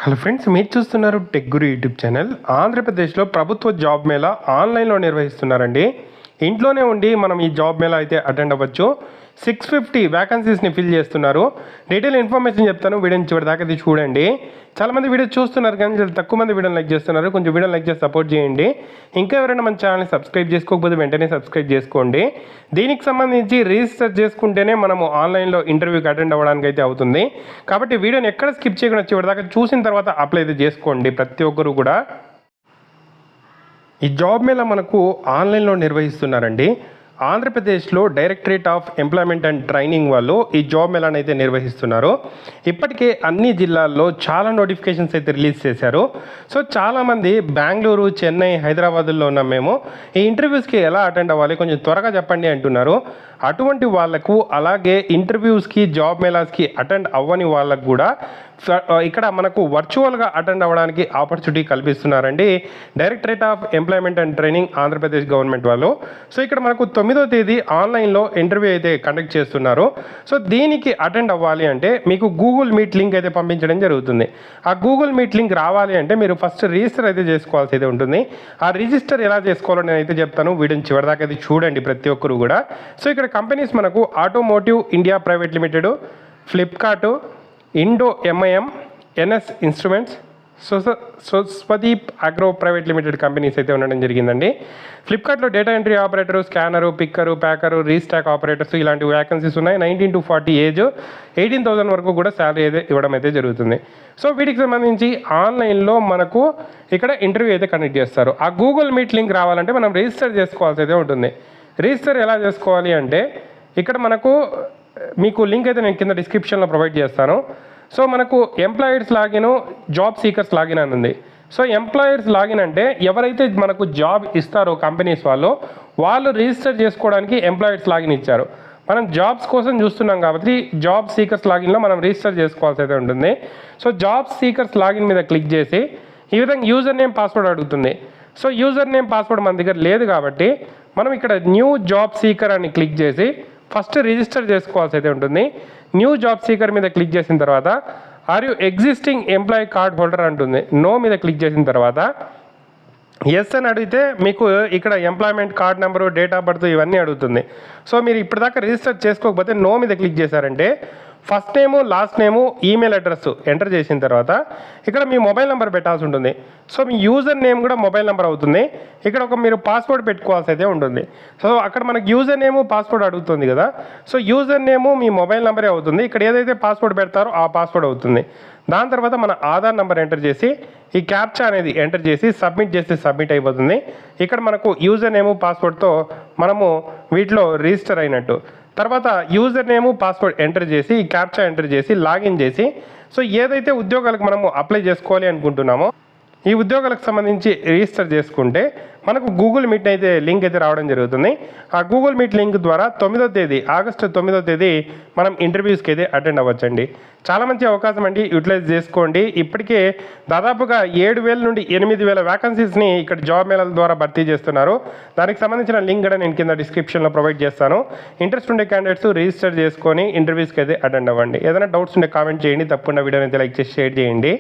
Hello friends, మీరు చూస్తున్నారు tech గురు YouTube channel. ఆంధ్రప్రదేశ్లో ప్రభుత్వ జాబ్ మేళా ఆన్లైన్లో నిర్వహిస్తున్నారండి. ఇంట్లోనే ఉండి మనం ఈ జాబ్ మేళా అయితే అటెండ్ అవ్వచ్చు. 650 వ్యాకన్సీస్ని ఫిల్ చేస్తున్నారు. డీటెయిల్ ఇన్ఫర్మేషన్ చెప్తాను, వీడియోని చివరి దాకా చూడండి. చాలామంది వీడియో చూస్తున్నారు కానీ చాలా తక్కువ మంది వీడియోని లైక్ చేస్తున్నారు. కొంచెం వీడియోని లైక్ చేసి సపోర్ట్ చేయండి. ఇంకా ఎవరైనా మన ఛానల్ని సబ్స్క్రైబ్ చేసుకోకపోతే వెంటనే సబ్స్క్రైబ్ చేసుకోండి. దీనికి సంబంధించి రిజిస్టర్ చేసుకుంటేనే మనము ఆన్లైన్లో ఇంటర్వ్యూకి అటెండ్ అవ్వడానికి అయితే అవుతుంది. కాబట్టి వీడియోని ఎక్కడ స్కిప్ చేయకుండా చివరి దాకా చూసిన తర్వాత అప్లై అయితే చేసుకోండి ప్రతి ఒక్కరు కూడా. ఈ జాబ్ మేళా మనకు ఆన్లైన్లో నిర్వహిస్తున్నారండి. ఆంధ్రప్రదేశ్లో directorate of employment and training వాళ్ళు ఈ జాబ్ మేళాను అయితే నిర్వహిస్తున్నారు. ఇప్పటికే అన్ని జిల్లాల్లో చాలా నోటిఫికేషన్స్ అయితే రిలీజ్ చేశారు. సో చాలామంది బెంగళూరు, చెన్నై, హైదరాబాద్లో ఉన్న మేము ఈ ఇంటర్వ్యూస్కి ఎలా అటెండ్ అవ్వాలి కొంచెం త్వరగా చెప్పండి అంటున్నారు. అటువంటి వాళ్లకు, అలాగే ఇంటర్వ్యూస్కి, జాబ్ మేళాస్కి అటెండ్ అవ్వని వాళ్ళకు కూడా ఇక్కడ మనకు వర్చువల్గా అటెండ్ అవ్వడానికి opportunity కల్పిస్తున్నారండి directorate of employment and training Andhra Pradesh government వాళ్ళు. సో ఇక్కడ మనకు 9వ తేదీ ఆన్లైన్లో ఇంటర్వ్యూ అయితే కండక్ట్ చేస్తున్నారు. సో దీనికి అటెండ్ అవ్వాలి అంటే మీకు గూగుల్ మీట్ లింక్ అయితే పంపించడం జరుగుతుంది. ఆ గూగుల్ మీట్ లింక్ రావాలి అంటే మీరు ఫస్ట్ రిజిస్టర్ అయితే చేసుకోవాల్సి అయితే ఉంటుంది. ఆ రిజిస్టర్ ఎలా చేసుకోవాలో నేను అయితే చెప్తాను, వీడియోని చివరిదాకా అయితే చూడండి ప్రతి ఒక్కరు కూడా. సో ఇక్కడ కంపెనీస్ మనకు automotive India private limited, Flipkart, Indo MIM, NS instruments, Swadeep agro private limited companies అయితే ఉండడం జరిగిందండి. ఫ్లిప్కార్ట్లో data entry operator, scanner, picker, packer, restock operators ఇలాంటి వ్యాకెన్సీస్ ఉన్నాయి. 19 to 40 ఏజ్, 18,000 వరకు కూడా శాలరీ అయితే ఇవ్వడం అయితే జరుగుతుంది. సో వీటికి సంబంధించి ఆన్లైన్లో మనకు ఇక్కడ ఇంటర్వ్యూ అయితే కండక్ట్ చేస్తారు. ఆ గూగుల్ మీట్ లింక్ రావాలంటే మనం రిజిస్టర్ చేసుకోవాల్సి అయితే ఉంటుంది. రిజిస్టర్ ఎలా చేసుకోవాలి అంటే ఇక్కడ మనకు మీకు లింక్ అయితే నేను కింద డిస్క్రిప్షన్లో ప్రొవైడ్ చేస్తాను. సో మనకు employers login, job seekers login అని ఉంది. సో ఎంప్లాయర్స్ లాగిన్ అంటే ఎవరైతే మనకు జాబ్ ఇస్తారో కంపెనీస్ వాళ్ళు రిజిస్టర్ చేసుకోవడానికి ఎంప్లాయర్స్ లాగిన్ ఇచ్చారు. మనం జాబ్స్ కోసం చూస్తున్నాం కాబట్టి జాబ్ సీకర్స్ లాగిన్లో మనం రిజిస్టర్ చేసుకోవాల్సి అయితే ఉంటుంది. సో జాబ్ సీకర్స్ లాగిన్ మీద క్లిక్ చేసి ఈ విధంగా యూజర్ నేమ్, పాస్వర్డ్ అడుగుతుంది. సో యూజర్ నేమ్, పాస్వర్డ్ మన దగ్గర లేదు కాబట్టి మనం ఇక్కడ న్యూ జాబ్ సీకర్ అని క్లిక్ చేసి ఫస్ట్ రిజిస్టర్ చేసుకోవాల్సి అయితే ఉంటుంది. న్యూ జాబ్ సీకర్ మీద క్లిక్ చేసిన తర్వాత are you existing employee card holder అంటుంది. నో మీద క్లిక్ చేసిన తర్వాత ఎస్ అని అడిగితే మీకు ఇక్కడ employment card number, date of birth ఇవన్నీ అడుగుతుంది. సో మీరు ఇప్పటిదాకా రిజిస్టర్ చేసుకోకపోతే నో మీద క్లిక్ చేశారంటే ఫస్ట్ నేము, లాస్ట్ నేము, ఈమెయిల్ అడ్రస్ ఎంటర్ చేసిన తర్వాత ఇక్కడ మీ మొబైల్ నెంబర్ పెట్టాల్సి ఉంటుంది. సో మీ యూజర్ నేమ్ కూడా మొబైల్ నెంబర్ అవుతుంది. ఇక్కడ మీరు పాస్వర్డ్ పెట్టుకోవాల్సి అయితే ఉంటుంది. సో అక్కడ మనకి యూజర్ నేము, పాస్వర్డ్ అడుగుతుంది కదా. సో యూజర్ నేము మీ మొబైల్ నెంబరే అవుతుంది. ఇక్కడ ఏదైతే పాస్వర్డ్ పెడతారో ఆ పాస్వర్డ్ అవుతుంది. దాని తర్వాత మన ఆధార్ నెంబర్ ఎంటర్ చేసి ఈ క్యాప్చా అనేది ఎంటర్ చేసి సబ్మిట్ చేస్తే సబ్మిట్ అయిపోతుంది. ఇక్కడ మనకు యూజర్ నేము, పాస్వర్డ్తో మనము వీటిలో రిజిస్టర్ అయినట్టు. తర్వాత యూజర్ నేము, పాస్వర్డ్ ఎంటర్ చేసి ఈ క్యాప్చా ఎంటర్ చేసి లాగిన్ చేసి సో ఏదైతే ఉద్యోగాలకు మనము అప్లై చేసుకోవాలి అనుకుంటున్నామో ఈ ఉద్యోగాలకు సంబంధించి రిజిస్టర్ చేసుకుంటే మనకు గూగుల్ మీట్ అయితే లింక్ అయితే రావడం జరుగుతుంది. ఆ గూగుల్ మీట్ లింక్ ద్వారా ఆగస్టు 9వ తేదీ మనం ఇంటర్వ్యూస్కి అయితే అటెండ్ అవ్వచ్చండి. చాలా మంచి అవకాశం అండి, యూటిలైజ్ చేసుకోండి. ఇప్పటికే దాదాపుగా 7,000 నుండి 8,000 వ్యాకన్సీస్ని ఇక్కడ జాబ్ మేళాల ద్వారా భర్తీ చేస్తున్నారు. దానికి సంబంధించిన లింక్ కూడా నేను కింద డిస్క్రిప్షన్లో ప్రొవైడ్ చేస్తాను. ఇంట్రెస్ట్ ఉండే క్యాండిడేట్స్ రిజిస్టర్ చేసుకొని ఇంటర్వ్యూస్కి అయితే అటెండ్ అవ్వండి. ఏదైనా డౌట్స్ ఉంటే కామెంట్ చేయండి, తప్పకుండా వీడియోని అయితే లైక్ చేసి షేర్ చేయండి.